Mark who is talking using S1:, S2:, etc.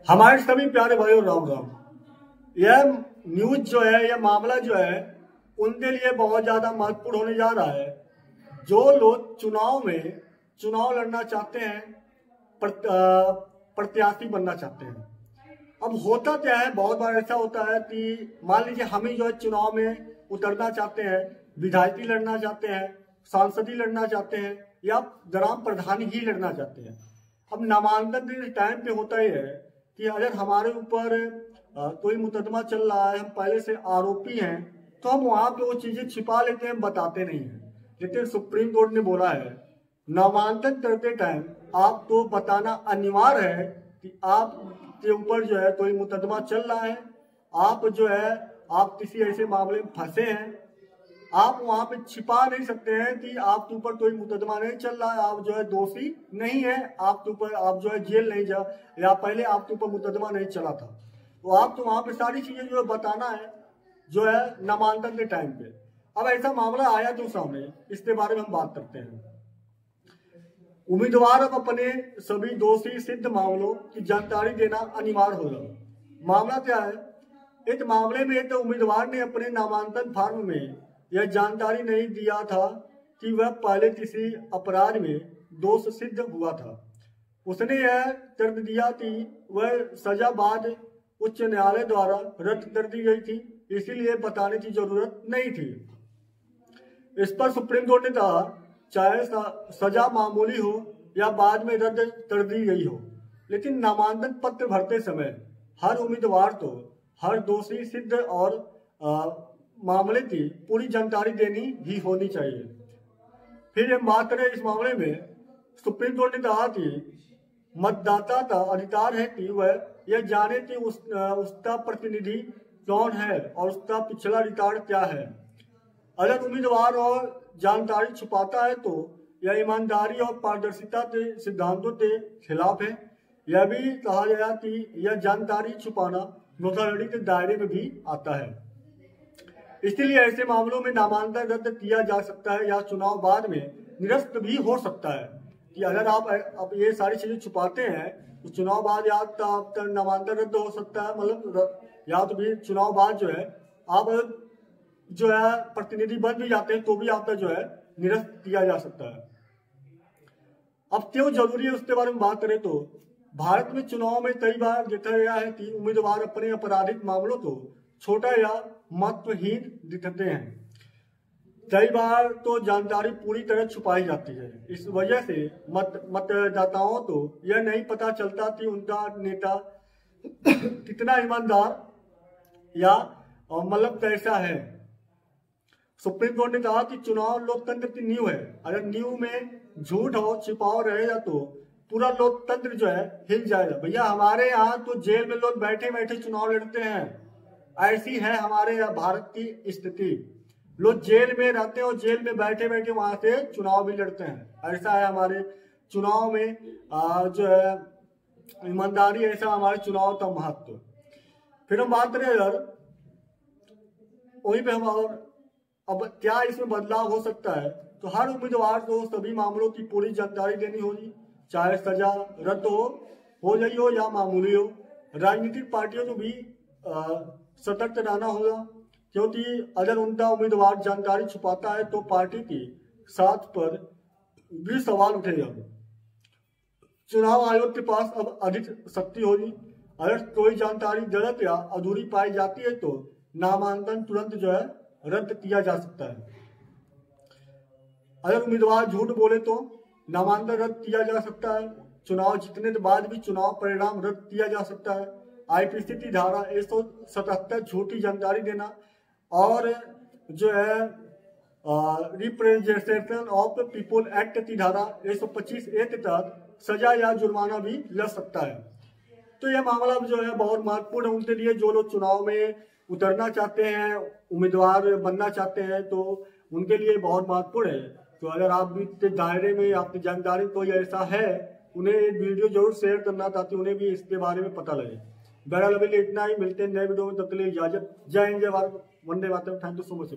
S1: हमारे सभी प्यारे भाइयों राम राम। यह न्यूज जो है, यह मामला जो है, उनके लिए बहुत ज्यादा महत्वपूर्ण होने जा रहा है जो लोग चुनाव लड़ना चाहते हैं, प्रत्याशी बनना चाहते हैं। अब होता क्या है, बहुत बार ऐसा होता है कि मान लीजिए हम ही जो है चुनाव में उतरना चाहते हैं, विधायकी लड़ना चाहते हैं, सांसदी लड़ना चाहते हैं या ग्राम प्रधान ही लड़ना चाहते हैं। अब नामांकन के टाइम पे होता ही है कि अगर हमारे ऊपर कोई मुकदमा चल रहा है, हम पहले से आरोपी हैं, तो हम वहां पे वो चीजें छिपा लेते हैं, बताते नहीं हैं। लेकिन सुप्रीम कोर्ट ने बोला है नामांकन करते टाइम आपको बताना अनिवार्य है कि आप के ऊपर जो है कोई मुकदमा चल रहा है, आप जो है आप किसी ऐसे मामले में फंसे हैं। आप वहां पे छिपा नहीं सकते हैं कि आपके ऊपर कोई मुकदमा नहीं चल रहा है, आप जो है दोषी नहीं है, आपके ऊपर आप जो है जेल नहीं जा, या पहले आपके ऊपर मुकदमा नहीं चला था। तो आपको वहां पे सारी चीजें जो है बताना है, जो है नामांकन के टाइम पे। अब ऐसा मामला आया तो सामने, इसके बारे में हम बात करते हैं। उम्मीदवार अब अपने सभी दोषी सिद्ध मामलों की जानकारी देना अनिवार्य होगा। मामला क्या है, इस मामले में तो उम्मीदवार ने अपने नामांकन फॉर्म में यह जानकारी नहीं दिया था कि वह पहले किसी अपराध में दोष सिद्ध हुआ था। उसने यह तर्क दिया कि वह सजा बाद उच्च न्यायालय द्वारा रद्द कर दी गई थी, इसीलिए बताने की जरूरत नहीं थी। इस पर सुप्रीम कोर्ट ने कहा चाहे सजा मामूली हो या बाद में रद्द कर दी गई हो, लेकिन नामांकन पत्र भरते समय हर उम्मीदवार को हर दोषी सिद्ध और मामले की पूरी जानकारी देनी ही होनी चाहिए। फिर हम बात करें इस मामले में, सुप्रीम कोर्ट ने कहा कि मतदाता का अधिकार है कि वह यह जाने कि उसका प्रतिनिधि कौन है और उसका पिछला रिकॉर्ड क्या है। अगर उम्मीदवार और जानकारी छुपाता है तो यह ईमानदारी और पारदर्शिता के सिद्धांतों के खिलाफ है। यह भी कहा गया कि यह जानकारी छुपाना धोखाधड़ी के दायरे में भी आता है। इसलिए ऐसे मामलों में नामांकन रद्द किया जा सकता है या चुनाव बाद में निरस्त भी हो सकता है। कि अगर आप ये सारी चीजें छुपाते हैं तो चुनाव बाद या तो आपका नामांकन रद्द हो सकता है, मतलब या तो भी चुनाव बाद जो है आप जो है प्रतिनिधि बन भी जाते हैं तो भी आपका जो है निरस्त किया जा सकता है। अब क्यों जरूरी है उसके बारे में बात करें तो भारत में चुनाव में कई बार देखा गया है कि उम्मीदवार अपने आपराधिक मामलों को छोटा या महत्वहीन दिखते हैं। कई बार तो जानकारी पूरी तरह छुपाई जाती है। इस वजह से मतदाताओं को यह नहीं पता चलता कि उनका नेता कितना ईमानदार या मतलब कैसा है। सुप्रीम कोर्ट ने कहा कि चुनाव लोकतंत्र की नींव है, अगर नींव में झूठ और छिपाव रहेगा तो पूरा लोकतंत्र जो है हिल जाएगा। भैया हमारे यहाँ तो जेल में लोग बैठे बैठे चुनाव लड़ते हैं, ऐसी है हमारे यहाँ भारत की स्थिति। लोग जेल में रहते हैं और जेल में बैठे बैठे वहां से चुनाव भी लड़ते हैं। ऐसा है हमारे चुनाव में जो है ईमानदारी, ऐसा हमारे चुनाव का महत्व। फिर हम बात करें अगर वहीं पे हम और अब क्या इसमें बदलाव हो सकता है, तो हर उम्मीदवार को सभी मामलों की पूरी जानकारी देनी होगी, चाहे सजा रद्द हो गई हो या मामूली हो। राजनीतिक पार्टियों को भी सतर्क रहना होगा, क्योंकि अगर उनका उम्मीदवार जानकारी छुपाता है तो पार्टी की साथ पर भी सवाल उठेगा। चुनाव आयोग के पास अब अधिक शक्ति होगी। अगर कोई जानकारी गलत या अधूरी पाई जाती है तो नामांकन तुरंत जो है रद्द किया जा सकता है। अगर उम्मीदवार झूठ बोले तो नामांकन रद्द किया जा सकता है। चुनाव जीतने के बाद भी चुनाव परिणाम रद्द किया जा सकता है। आईपीसी की धारा 177 झूठी जानकारी देना और जो है रिप्रेजेंटेशन ऑफ पीपल एक्ट की धारा 125A के तहत सजा या जुर्माना भी लग सकता है। तो यह मामला जो है बहुत महत्वपूर्ण है उनके लिए जो लोग चुनाव में उतरना चाहते हैं, उम्मीदवार बनना चाहते हैं, तो उनके लिए बहुत महत्वपूर्ण है। तो अगर आप भी के दायरे में आपकी जानकारी कोई ऐसा है, उन्हें एक वीडियो जरूर शेयर करना ताकि उन्हें भी इसके बारे में पता लगे। बहरहाल अभी इतना ही, मिलते हैं नए वीडियो में, तब तक के लिए इजाजत। जय हिंद, जय भारत, वंदे मातरम। Thank you so much.